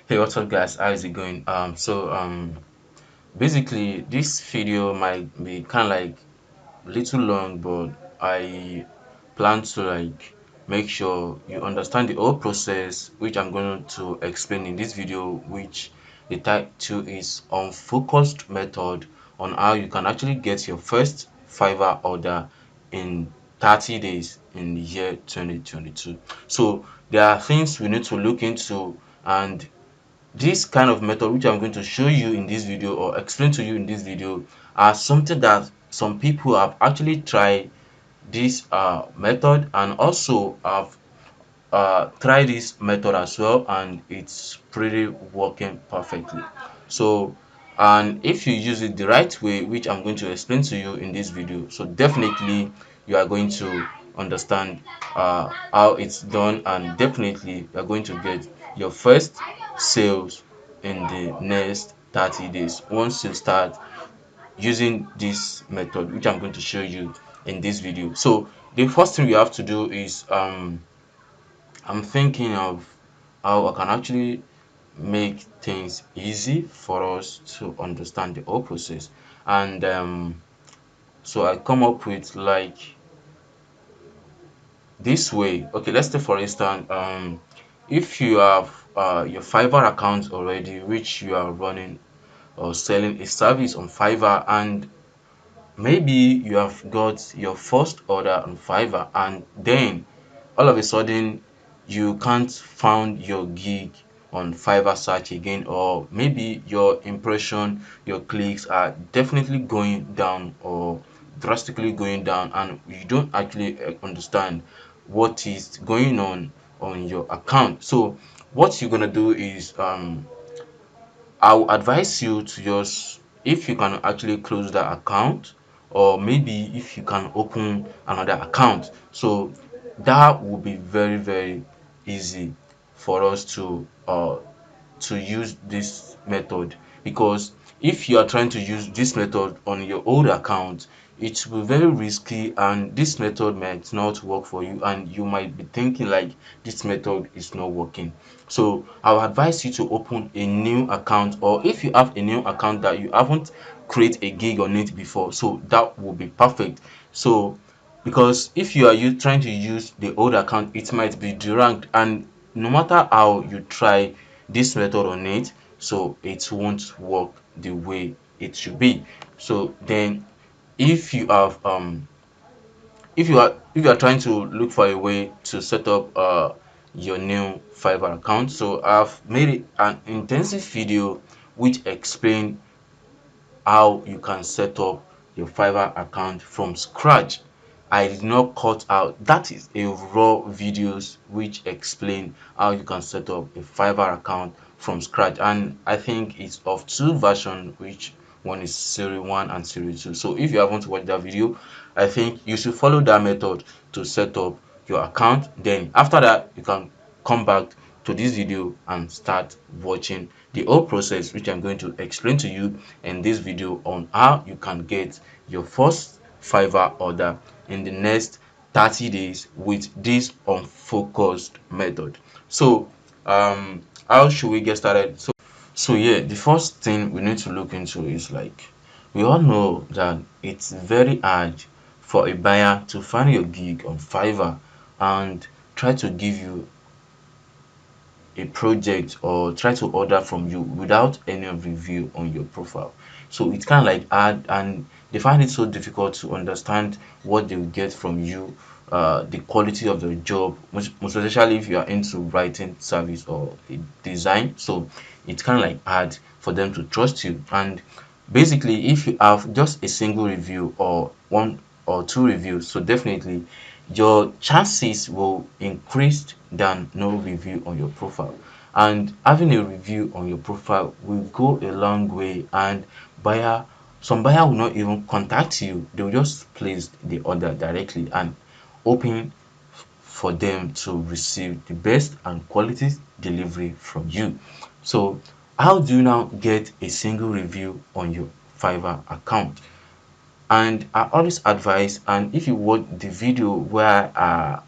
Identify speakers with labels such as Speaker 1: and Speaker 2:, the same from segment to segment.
Speaker 1: Hey, what's up, guys? How is it going? Basically, this video might be kind of like little long, but I plan to like make sure you understand the whole process, which I'm going to explain in this video, which the title is Unfocused Method on how you can actually get your first Fiverr order in 30 days in the year 2022. So there are things we need to look into, and this kind of method which I'm going to show you in this video or explain to you in this video are something that some people have actually tried this method, and also have tried this method as well, and it's pretty working perfectly. So, and if you use it the right way, which I'm going to explain to you in this video, so definitely you are going to understand how it's done, and definitely you are going to get your first sales in the next 30 days once you start using this method which I'm going to show you in this video. So the first thing you have to do is I'm thinking of how I can actually make things easy for us to understand the whole process. And so I come up with like this way. Okay, let's say for instance, if you have your Fiverr account already, which you are running or selling a service on Fiverr, and maybe you have got your first order on Fiverr, and then all of a sudden you can't find your gig on Fiverr search again, or maybe your impression, your clicks are definitely going down or drastically going down, and you don't actually understand what is going on your account. So what you're gonna do is I'll advise you to just, if you can actually close that account, or maybe if you can open another account. So that will be very easy for us to use this method, because if you are trying to use this method on your old account, it will be very risky, and this method might not work for you, and you might be thinking like this method is not working. So I will advise you to open a new account, or if you have a new account that you haven't create a gig on it before, so that will be perfect. So because if you are trying to use the old account, it might be deranked, and no matter how you try this method on it, so it won't work the way it should be. So then if you have if you are trying to look for a way to set up your new Fiverr account, so I've made an intensive video which explain how you can set up your Fiverr account from scratch. I did not cut out, that is a raw videos which explain how you can set up a Fiverr account from scratch, and I think it's of two versions, which one is series 1 and series 2. So if you haven't watched that video, I think you should follow that method to set up your account. Then after that, you can come back to this video and start watching the whole process, which I'm going to explain to you in this video, on how you can get your first Fiverr order in the next 30 days with this unfocused method. So how should we get started? So yeah, the first thing we need to look into is, like, we all know that it's very hard for a buyer to find your gig on Fiverr and try to give you a project or try to order from you without any review on your profile. So it's kind of like hard, and they find it so difficult to understand what they will get from you, the quality of the job, most especially if you are into writing service or design. So it's kind of like hard for them to trust you. And basically, if you have just a single review or one or two reviews, so definitely your chances will increase than no review on your profile. And having a review on your profile will go a long way, and buyer some buyer will not even contact you, they will just place the order directly and hoping for them to receive the best and quality delivery from you. So how do you now get a single review on your Fiverr account? And I always advise, and if you watch the video where I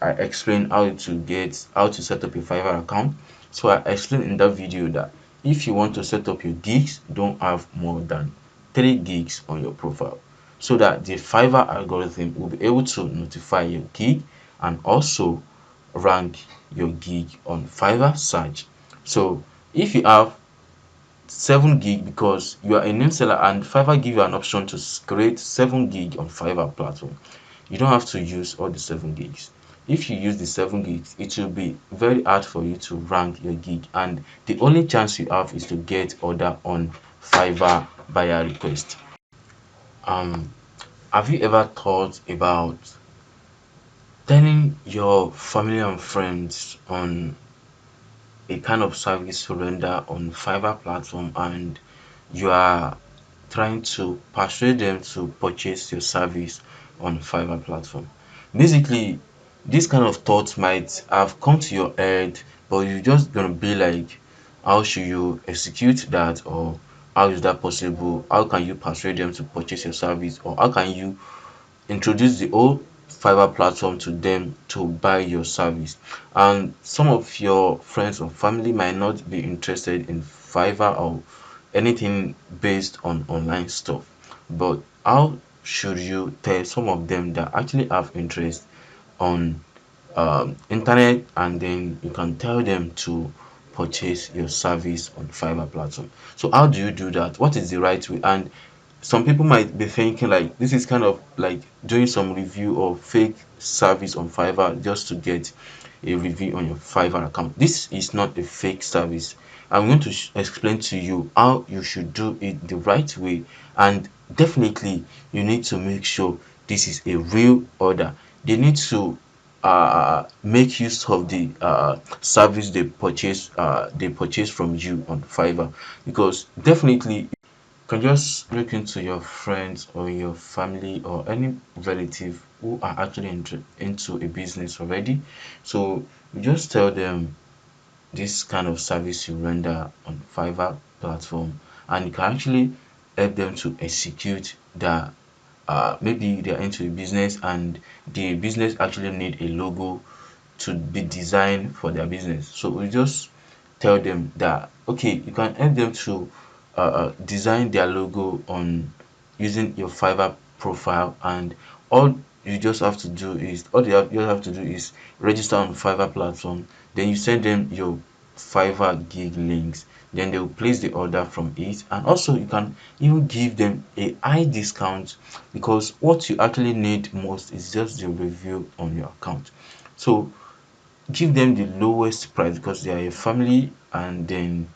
Speaker 1: explain how to set up a Fiverr account, So I explained in that video that if you want to set up your gigs, don't have more than 3 gigs on your profile, so that the Fiverr algorithm will be able to notify your gig and also rank your gig on Fiverr search. So if you have 7 gig, because you are a name seller and Fiverr give you an option to create 7 gig on Fiverr platform, you don't have to use all the 7 gigs. If you use the 7 gigs, it will be very hard for you to rank your gig, and the only chance you have is to get order on Fiverr buyer request. um have you ever thought about telling your family and friends on a kind of service you render on Fiverr platform, and you are trying to persuade them to purchase your service on Fiverr platform? Basically, this kind of thoughts might have come to your head, but you're just gonna be like, how should you execute that, or how is that possible? How can you persuade them to purchase your service, or how can you introduce the whole Fiverr platform to them to buy your service? And some of your friends or family might not be interested in Fiverr or anything based on online stuff. But how should you tell some of them that actually have interest on internet, and then you can tell them to purchase your service on Fiverr platform? So how do you do that? What is the right way? And some people might be thinking like this is kind of like doing some review of fake service on Fiverr just to get a review on your Fiverr account. This is not a fake service. I'm going to explain to you how you should do it the right way, and definitely you need to make sure this is a real order. They need to make use of the service they purchase from you on Fiverr, because definitely can just look into your friends or your family or any relative who are actually into a business already. So you just tell them this kind of service you render on Fiverr platform, and you can actually help them to execute that. Maybe they're into a business and the business actually need a logo to be designed for their business. So we just tell them that okay, you can help them to design their logo on using your Fiverr profile, and all you just have to do is you have to do is register on Fiverr platform. Then you send them your Fiverr gig links, then they will place the order from it, and also you can even give them a high discount, because what you actually need most is just the review on your account. So give them the lowest price because they are a family, and then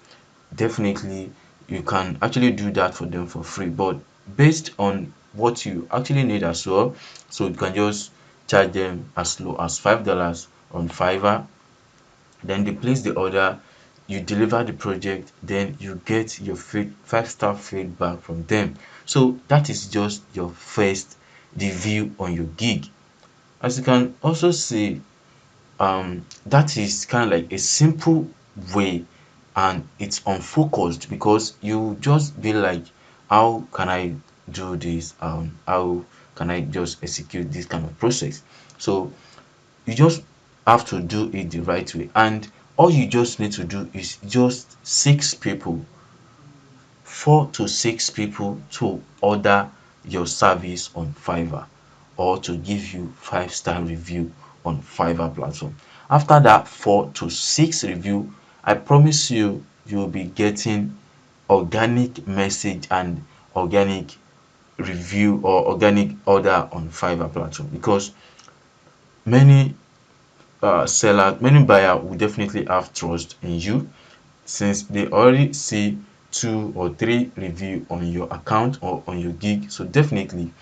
Speaker 1: definitely you can actually do that for them for free, but based on what you actually need as well. So you can just charge them as low as $5 on Fiverr, then they place the order, you deliver the project, then you get your 5-star feedback from them. So that is just your first review on your gig. As you can also see, that is kind of like a simple way, and it's unfocused because you just be like, how can I do this, how can I just execute this kind of process? So you just have to do it the right way, and all you just need to do is just 6 people, 4 to 6 people to order your service on Fiverr, or to give you 5-star review on Fiverr platform. After that 4 to 6 review, I promise you, you will be getting organic message and organic review or organic order on Fiverr platform, because many many buyer will definitely have trust in you, since they already see 2 or 3 review on your account or on your gig. So definitely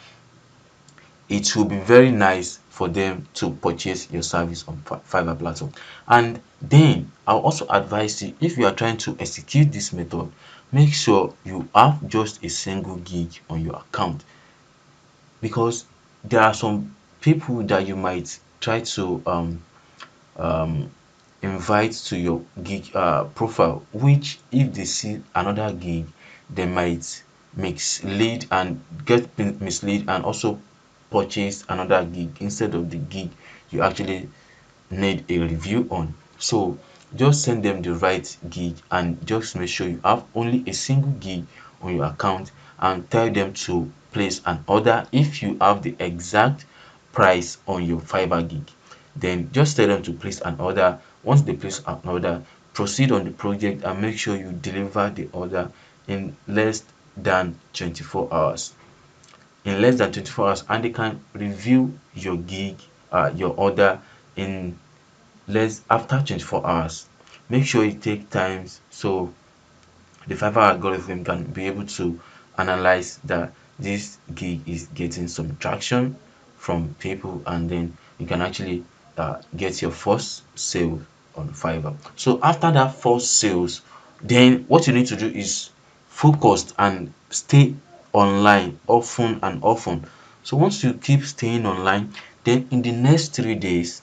Speaker 1: it will be very nice for them to purchase your service on Fiverr platform. And then I'll also advise you, if you are trying to execute this method, make sure you have just a single gig on your account, because there are some people that you might try to um invite to your gig profile, which if they see another gig, they might mislead and misled and also purchase another gig instead of the gig you actually need a review on. So just send them the right gig and just make sure you have only a single gig on your account, and tell them to place an order if you have the exact price on your Fiverr gig. Then just tell them to place an order. Once they place an order, proceed on the project and make sure you deliver the order in less than 24 hours. In less than 24 hours, and they can review your gig, your order in less after 24 hours. Make sure you take times so the Fiverr algorithm can be able to analyze that this gig is getting some traction from people, and then you can actually get your first sale on Fiverr. So after that first sales, then what you need to do is focus and stay online often and often. So once you keep staying online, then in the next 3 days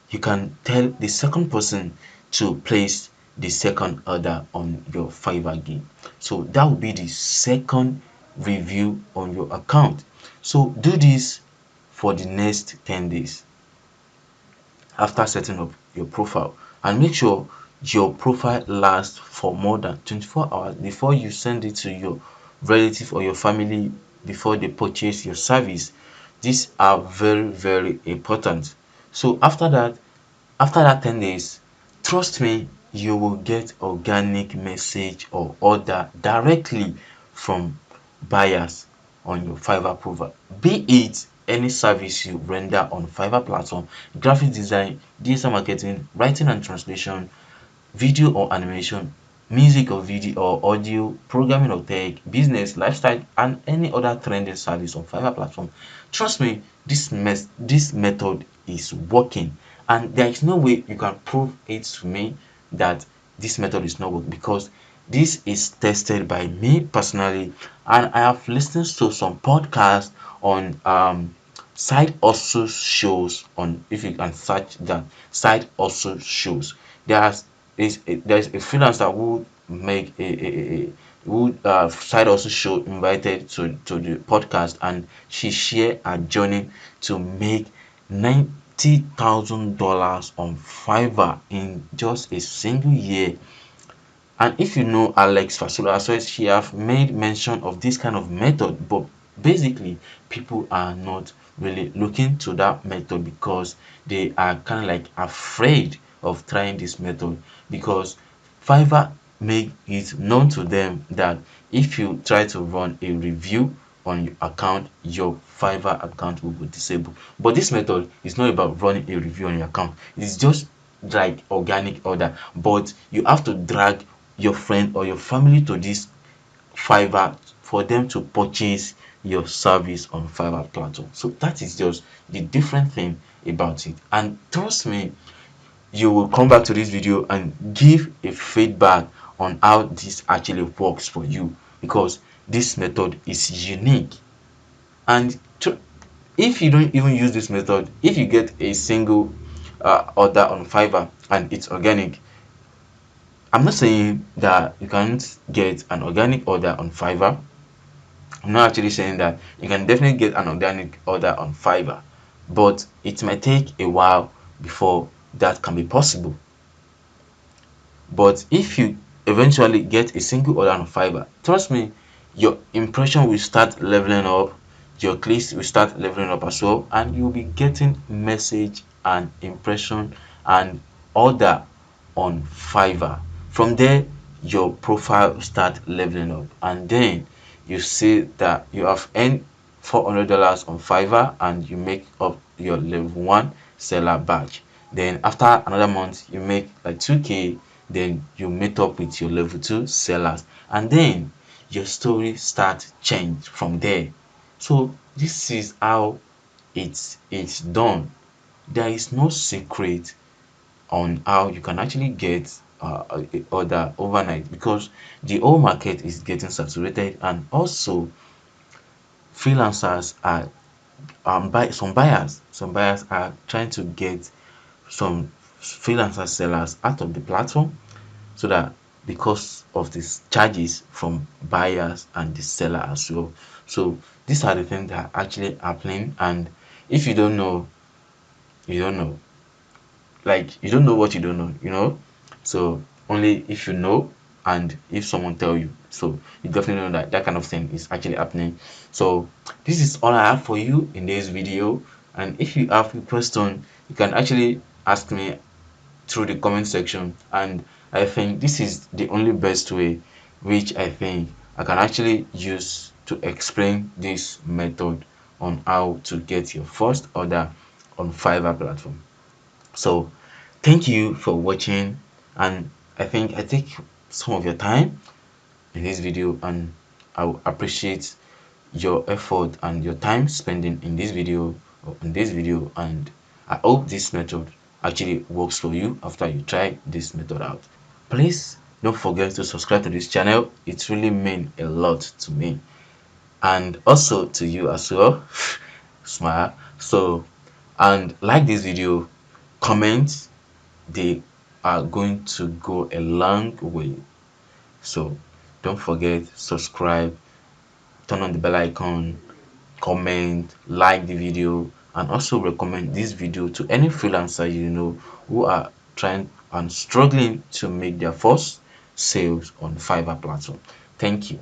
Speaker 1: you can tell the second person to place the second order on your Fiverr gig. So that will be the second review on your account. So do this for the next 10 days after setting up your profile, and make sure your profile lasts for more than 24 hours before you send it to your relative or your family before they purchase your service. These are very, very important. So after that 10 days, trust me, you will get organic message or order directly from buyers on your Fiverr profile. Be it any service you render on Fiverr platform, graphic design, digital marketing, writing and translation, video or animation, music or video or audio, programming or tech, business, lifestyle, and any other trending service on Fiverr platform. Trust me, this method is working, and there is no way you can prove it to me that this method is not working, because this is tested by me personally, and I have listened to some podcasts on side hustle shows. On, if you can search that, side hustle shows, there's there's a freelancer who make a who side hustle show invited to the podcast, and she share her journey to make $90,000 on Fiverr in just a single year. And if you know Alex Fasula, so she have made mention of this kind of method, but basically people are not really looking to that method because they are kind of like afraid of trying this method, because Fiverr make it known to them that if you try to run a review on your account, your Fiverr account will be disabled. But this method is not about running a review on your account. It's just like organic order, but you have to drag your friend or your family to this Fiverr for them to purchase your service on Fiverr platform. So that is just the different thing about it. And trust me, you will come back to this video and give a feedback on how this actually works for you, because this method is unique. And if you don't even use this method, if you get a single order on Fiverr and it's organic, I'm not saying that you can't get an organic order on Fiverr. I'm not actually saying that you can definitely get an organic order on Fiverr, but it might take a while before that can be possible. But if you eventually get a single order on Fiverr, trust me, your impression will start leveling up, your clicks will start leveling up as well, and you'll be getting message and impression and order on Fiverr. From there, your profile start leveling up, and then you see that you have earned $400 on Fiverr, and you make up your level 1 seller badge. Then after another month, you make like 2K. Then you meet up with your level 2 sellers, and then your story start change from there. So this is how it's done. There is no secret on how you can actually get a order overnight, because the whole market is getting saturated, and also freelancers are some buyers are trying to get some freelancer sellers out of the platform, so that because of these charges from buyers and the seller as well. So these are the things that are actually happening, and if you don't know, you don't know. Like, you don't know what you don't know. So only if you know and if someone tell you, so you definitely know that that kind of thing is actually happening. So this is all I have for you in this video, and if you have a question, you can actually ask me through the comment section. And I think this is the only best way which I think I can actually use to explain this method on how to get your first order on Fiverr platform. So thank you for watching, and I think I take some of your time in this video, and I will appreciate your effort and your time spending in this video or in this video. And I hope this method actually works for you after you try this method out. Please don't forget to subscribe to this channel. It really means a lot to me and also to you as well. Smile. So, and like this video, comment, they are going to go a long way. So don't forget, subscribe, turn on the bell icon, comment, like the video, and also recommend this video to any freelancer you know who are trying and struggling to make their first sales on Fiverr platform. Thank you.